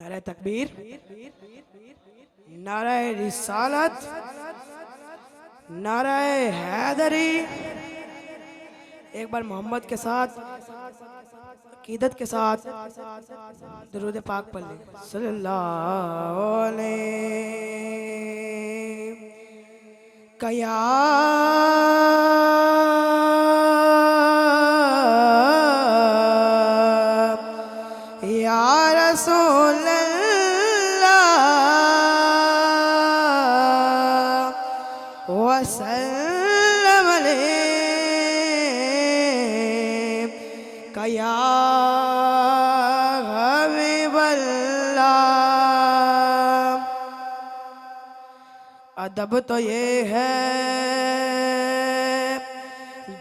नारे तकबीर, नारे रिसालत, नारे हैदरी। एक बार मोहम्मद के साथ, अकीदत के साथ दरूद पाक पढ़ ले। सल्लल्लाहु अलैहि कया या रसूल अल्लाह वसल्लम अलैका या हबीबल्लाह। अदब तो ये है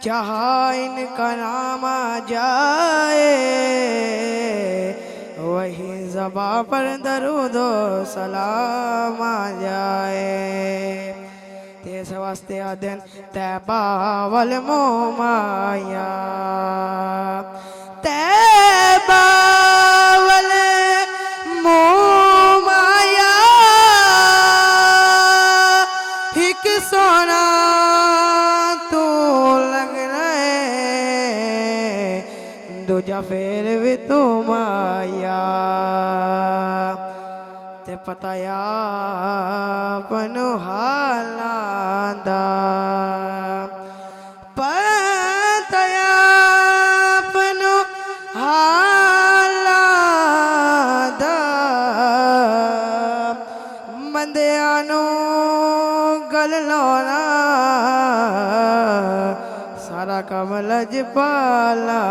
जहाँ इनका नाम आ जाए वही ज़बां पर दरूदो सलाम आ जाए। तेरे वास्ते आदन तैबा वल मोमाया, तैबा वल मोमाया। एक सोना तू लग रहे दूजा फेर भी तू माया। ते पता या पनु हालांदा, पता या पनु हालांदा। बंदियां नू गल लौना सारा काम लजपाला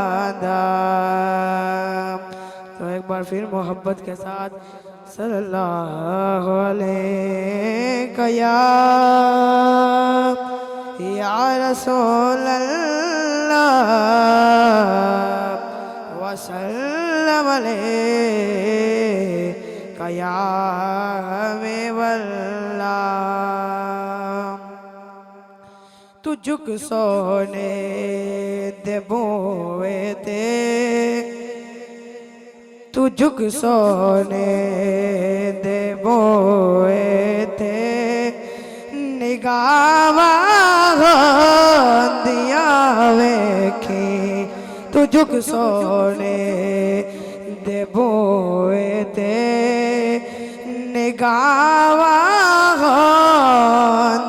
दा। तो एक बार फिर मोहब्बत के साथ सल्लल्लाहु अलैहि या रसूल अल्लाह वसल्लम अलैका या हबीबल्लाह। तू झुक सोने दे बोए ते, तू झुक सोने दे बोए थे निगावा दिया वेखी। तू झुक सोने दे बोए थे निगावा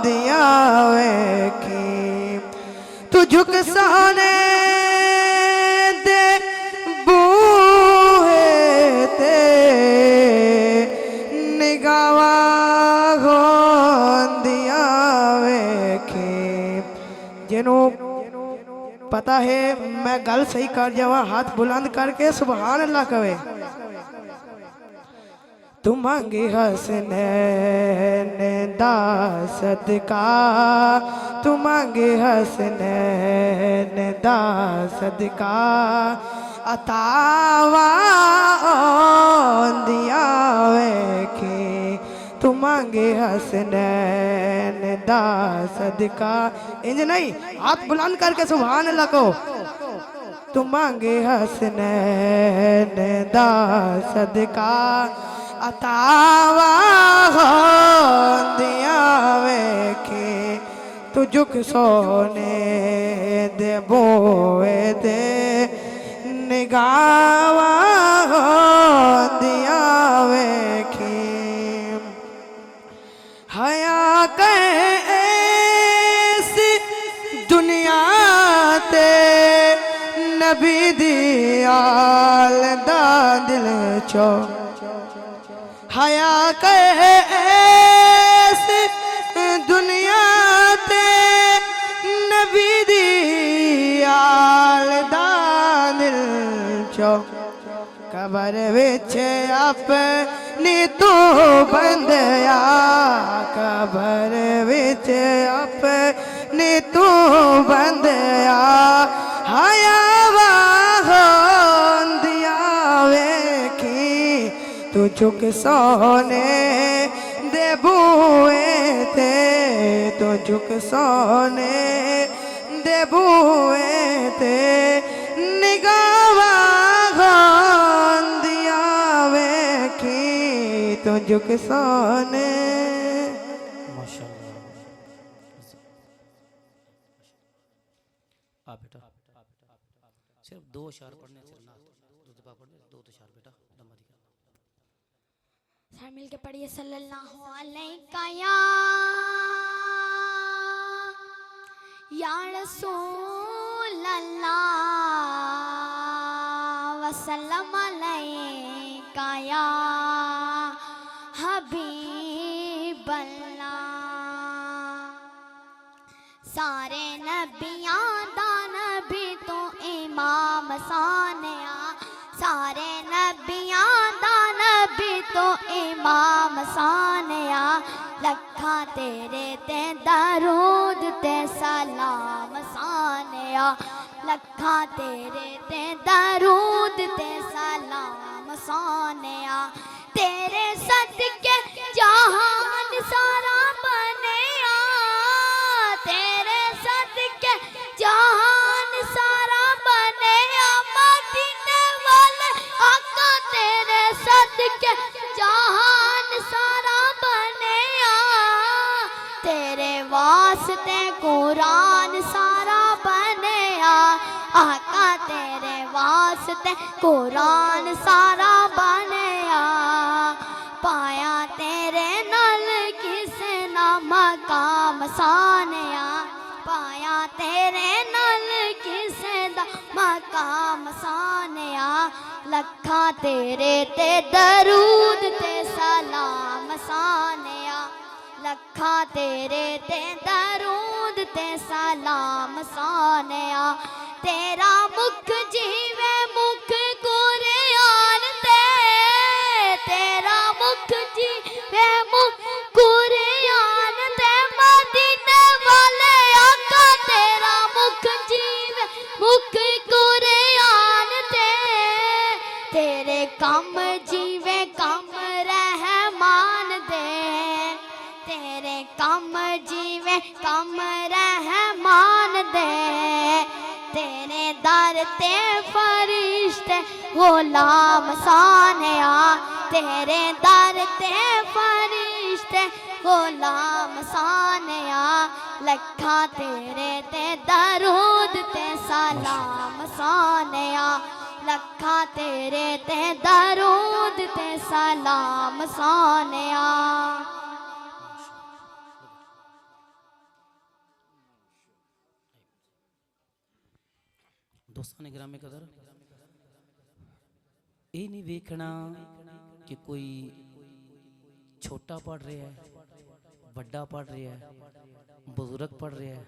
दिया वेखी। तू झुक सोने पता है मैं गल सही कर जावा हाथ बुलंद करके सुभान अल्लाह कवे। तू मांगे हसनैन दा सदका, तू मांगे हसनैन दा सदका। अतावा दिया वेखी। तू मांगे हसनैन दा सदका। इंज नहीं, हाथ बुलंद करके सुभान अल्लाह को। तू मांगे हसनैन दा सदका। अतावा दिया वेखी। तू झुक सोने दे बोए दे निगावा दिया वेखी। हया कैसी दुनिया ते नबी दी आल दा दिल चो। हया कैसी दुनिया ते नबी दी आल दा दिल चो। कबर विच अपनी तू बंदया, कबर विच अपनी तू बंदया। हया दिया वेखी। तू झुक सोने दे बुए थे, तू झुक सोने दे बुए थे निगावा दिया वेखी। तुझ किसान माशाल्लाह। आ बेटा सिर्फ 2 अशार पढ़ने चलना, दूध पा पढ़ने 2 अशार बेटा लम्बा दिखा। सारे मिलके पढ़िए सल्लल्लाहु अलैहि या रसूल अल्लाह वसल्लम अलैका या हबीब अल्लाह। सारे नबियां दा नबी तो इमाम सानिया, सारे नबियां दा नबी तो इमाम सानिया। लखा तेरे ते दरूद ते सलाम सानिया, लखा तेरे ते दरूद ते सलाम सानिया। तेरे सदके जहान सारा बनिया, तेरे सदके जहान सारा बनिया। मदीने वाले आका तेरे सदके जहान सारा बनिया। तेरे वास्ते कुरान सारा बनिया, आका तेरे वास्ते कुरान सारा बनिया। पाया तेरे नल किसे ना मकाम सानिया, पाया तेरे नल किसे दा मकाम सानिया। लखा तेरे ते दरूद ते सलाम सानिया, लखा तेरे ते दरूद ते सलाम सानिया। तेरा मुख जीवे मुख कुरान ते, तेरा मुख जीवे मुख कुरान ते। मदीने वाले आका तेरा मुख जीवे मुख कुरान ते। तेरे कम जीवे कम रहमान दे, तेरे कम जीवे कम रहमान दे। तेरे दर ते फरिश्ते गुलाम सानिया, तेरे दर ते फरिश्ते गुलाम सानिया। लखा तेरे ते दरूद ते सलाम सानिया, लखा तेरे ते दरूद ते सलाम सानिया। दोस्तान गिरामी कदर, ये नहीं देखना कि कोई छोटा पढ़ रहा है, बड़ा पढ़ रहा है, बुजुर्ग पढ़ रहा है,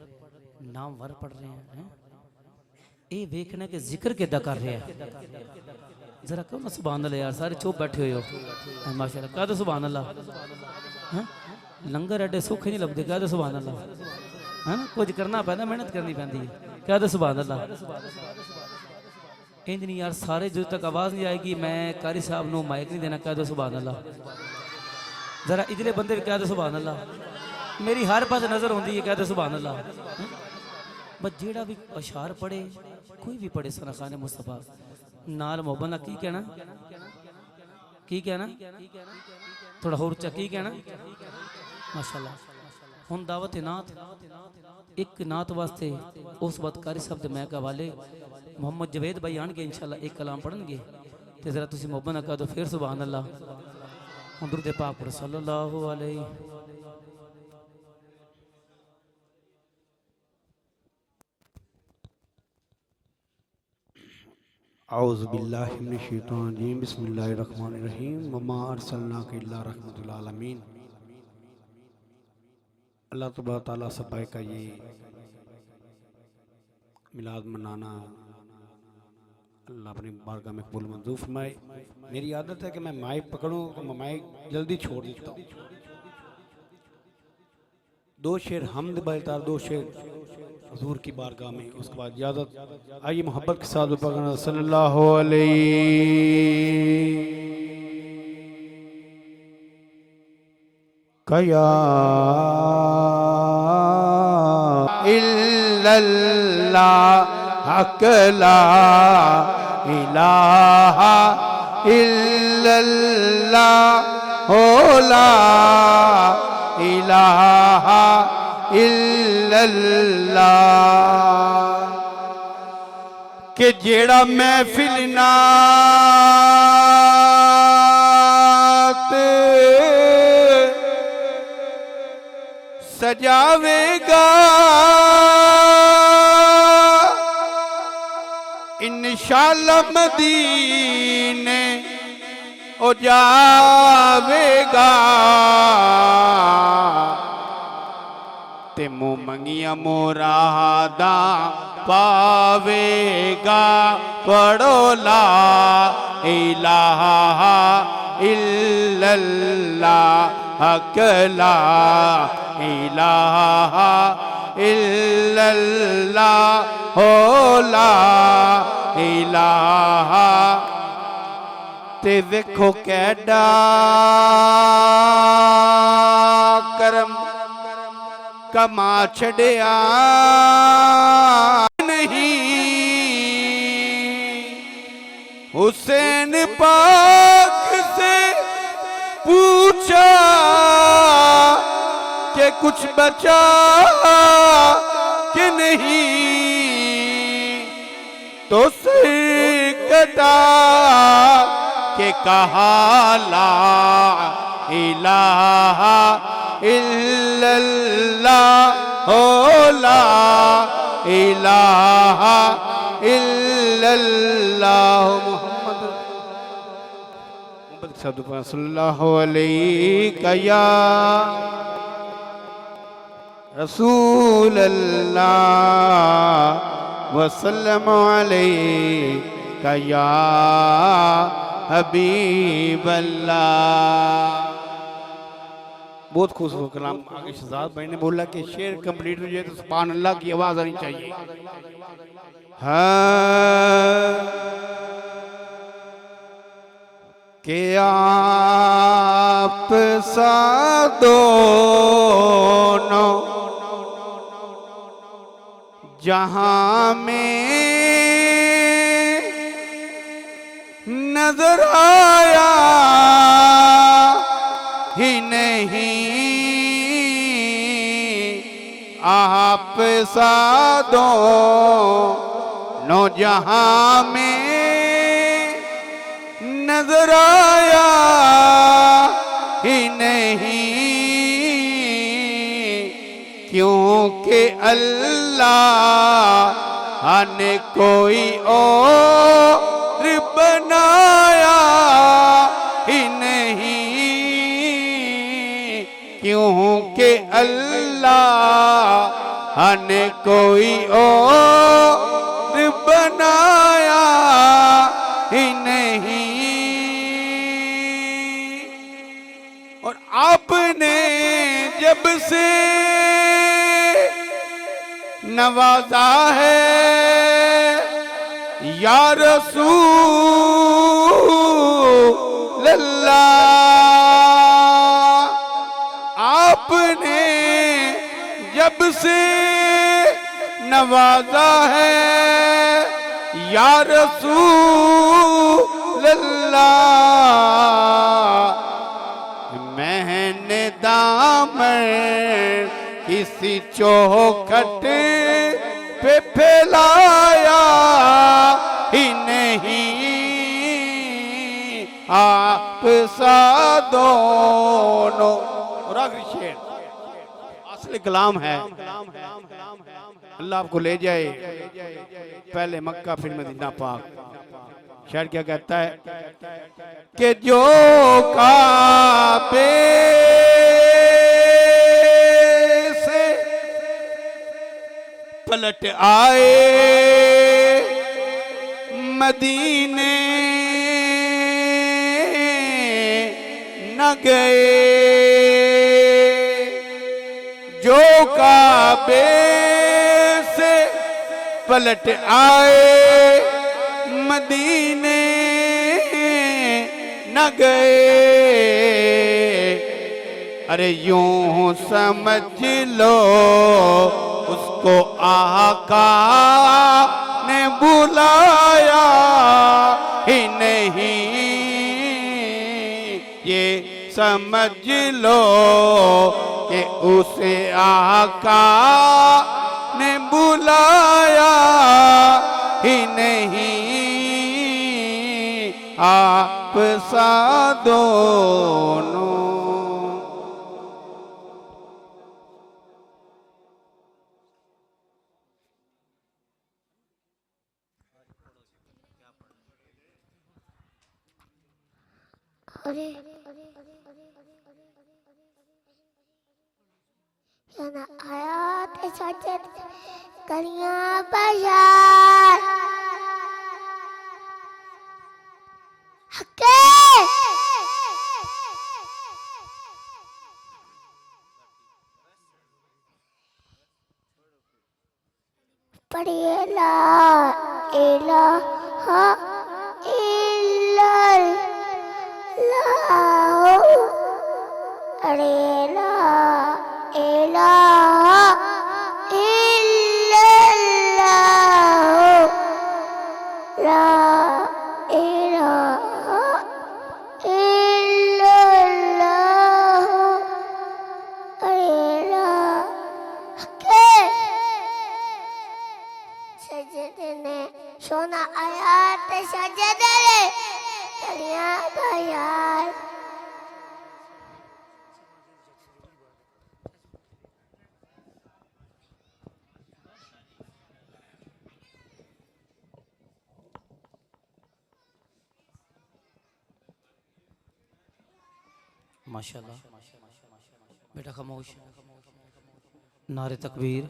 नामवर पढ़ रहे हैं। ये देखना कि जिक्र किदा कर रहा है। जरा कहो ना सुभान अल्लाह यार, सारे चुप बैठे हुए हो माशाल्लाह। कह दो सुभान अल्लाह। लंगर एडे सौखे नहीं लगते, कह दो सुभान अल्लाह। है ना, कुछ करना पैदा, मेहनत करनी पैंदी है। कह दो सुभान अल्लाह। इंज नहीं यार, सारे जो तक आवाज़ नहीं आएगी मैं कारी साहब को माइक नहीं देना। कह दो सुभान अल्लाह। जरा इधरे बंदे भी कह दो सुभान अल्लाह। मेरी हर पास नज़र होती है, कह दो सुभान अल्लाह। बस जेड़ा भी अशार पढ़े, कोई भी पढ़े सना खाने मुस्तफा नाल मोहब्बत ना की कहना, की कहना, थोड़ा होर चा की कहना माशाल्लाह। हुन दावत नात, एक नात वास्ते उस वक्त कारी साहब दे मैं हवाले मोहम्मद जवेद भाई आनगे इंशाल्लाह, एक कलाम पढ़नगे ते जरा तुसी मोहब्बत ना कह दो फिर सुभान अल्लाह। हुन दुरूद पाक पढ़ो सल्लल्लाहु अलैहि। औज़ु बिल्लाहि मिनश शैतानिर रजीम, बिस्मिल्लाहिर रहमानिर रहीम। वमा अरसलनाका इल्ला रहमतुल आलमीन। अल्लाह तबारक तआला सब भाई का ये मिलाद मनाना अल्लाह अपनी बारगाह में कबूल मंजूर फरमाए। मेरी आदत है कि मैं माइक पकड़ूं तो मैं माइक जल्दी छोड़ देता हूँ। 2 शेर हमद बलता, 2 शेर हुजूर की बारगाह में, उसके बाद इजाज़त। आइए मोहब्बत के साथ पढ़ना सल्लल्लाहु अलैहि। कया इल्लल्लाह अकला इलाहा इल्लल्लाह हो ला इलाहा इल्लल्लाह। कि जेड़ा महफिल नात सजावेगा इंशाअल्लाह मदीने ओ जावेगा। ते मुँह मंगिया मुरादा पावेगा। पढ़ो ला इलाहा इल्लल्लाह हक ला इलाहा इल्लल्लाह हो ला इलाहा। ते देखो कैडा करम कमा छड़िया नहीं हुसैन पाक से पूछा कि कुछ बचा कि नहीं। तो सिर कटा के कहा ला इलाहा इल्लल्लाह हो ला इलाहा इल्लल्लाह। मुहम्मद सल्लल्लाहु अलैहि या रसूल अल्लाह वसल्लम अलैहि या हबीब अल्लाह। बहुत खुश हो कलाम आगे शहजाद भाई ने बोला कि शेर कंप्लीट हो जाए तो सुभान अल्लाह की आवाज आनी चाहिए। हाँ कि आप सा दोनों जहां में नजर आया ही नहीं। आप सा दोनों जहां में नजर आया ही नहीं। क्योंकि अल्लाह ने कोई और बनाया ही नहीं। क्योंकि अल्लाह ने कोई और बनाया ही नहीं। और आपने जब से नवाजा है या रसूल अल्लाह। आपने जब से नवाजा है या रसूल अल्लाह। मैंने दामन किसी चौखट पे फैलाया ही नहीं। आप सा दोनों। और आखिरी शेर असली कलाम है। अल्लाह आपको ले जाए पहले मक्का फिर मदीना पाक। शायर क्या कहता है कि जो काबे से पलट आए मदीने न गए। जो काबे से पलट आए मदीने न गए। अरे यूं समझ लो उसको आका ने बुलाया ही नहीं। ये समझ लो कि उसे आका ने बुलाया ही नहीं, आप सा दोनों। अरे ना आया ते सजद करिया बाजार हके पढ़िए ला इलाहा इल्लल्लाह अरे ला इलाहा इल्लल्लाह ला इलाहा इल्लल्लाह अरे ला के सजदे ने सोना आया ते सजदे करिया बाजार माशाल्लाह। बेटा खामोश। नारे तकबीर,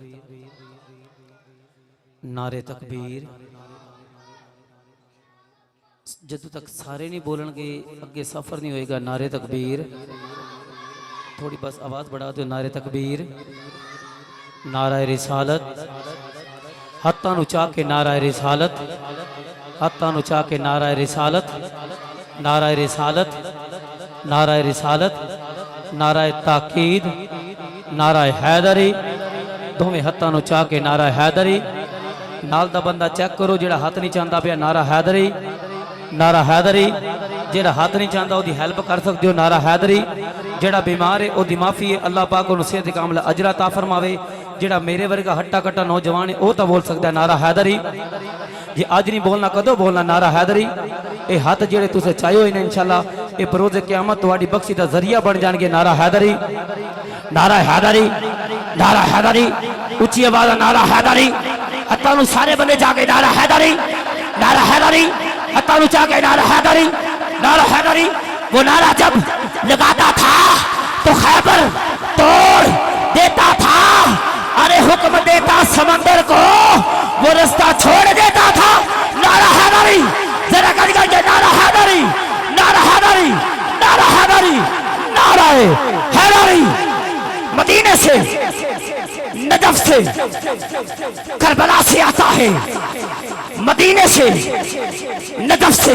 नारे तकबीर। जदों तक सारे नहीं बोलणगे अगे सफर नहीं होएगा। नारे तकबीर। थोड़ी बस आवाज बढ़ा दो। नारे तकबीर, नाराए रिसालत। हत्थां नूं चा के नाराए रिसालत, हत्थां नूं चा के नाराए रिसालत, नाराए रिसालत, नाराए रिसालत, नाराए ताकीद, नाराए हैदरी। दोवें हत्थां नूं चा के नारा हैदरी। नाल दा बंदा चेक करो जेड़ा हाथ नहीं चाहता पिया नारा हैदरी, नारा हैदरी। जेड़ा हाथ नहीं चाहता ओदी हेल्प कर सकते हो, नारा हैदरी। जेड़ा बीमार है ओदी माफी है, अल्लाह पाक उन्हें सेहत कामल अजरा ता फरमावे। जेड़ा मेरे वर्गा हट्टा कट्टा नौजवान है वह तो बोल सकता है नारा हैदरी। जे अज नहीं बोलना कदों बोलना नारा हैदरी। ये हाथ जेड़े तुसे चाहे हुए हैं इंशाल्लाह ये बरोज़े क़यामत तुम्हारी बख्शी का जरिया बन जाएंगे। नारा हैदरी, नारा हैदरी, नारा हैदरी। उच्ची आवाज़ नारा हैदरी। हत्थां नूं सारे बंदे जाके नारा हैदरी, नारा हैदरी। हत्थां नूं जाके नारा हैदरी, नारा हैदरी। वो नारा जब लगाता था तो खैबर तोड़ देता था। अरे हुक्म देता समंदर को वो रास्ता छोड़ देता था। नारा हैदरी। जरा करके नारा हैदरी, नारा हैदरी, नारा हैदरी, नारा हैदरी। मदीने से, नजफ से, करबला से आता है। मदीने से, नजफ से,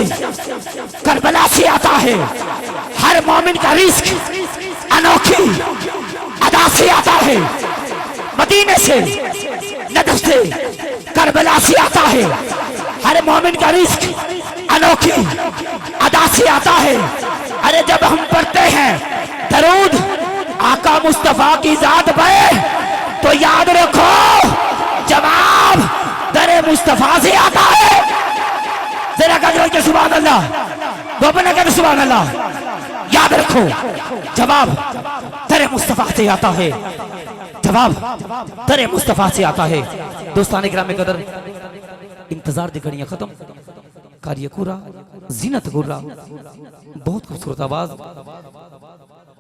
करबला से आता है। हर मोमिन का रिस्क अनोखी अदा से आता है। मदीने से, नजफ से, करबला से आता है। हर मोमिन का रिस्क अनोखी अदा से आता है। अरे जब हम पढ़ते हैं दरूद आका मुस्तफा की जात पे तो याद रखो जवाब दरे मुस्तफा से आता है। जरा कर के सुभान अल्लाह, दोपहर कहते सुभान अल्लाह। याद रखो जवाब दरे मुस्तफा से आता है। जवाब दरे मुस्तफा से आता है। दोस्तान किराम कदर इंतजार दी घड़ियां खत्म, कार्य पूरा, जीनत गुर्रा। बहुत खूबसूरत आवाज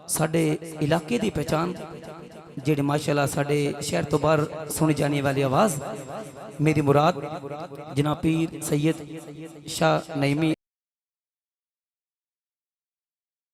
साडे इलाके दी पहचान जेड़े माशाल्लाह साडे शहर तो बाहर सुनी जाने वाली आवाज। मेरी मुराद जनाब पीर सैयद शाह नईमी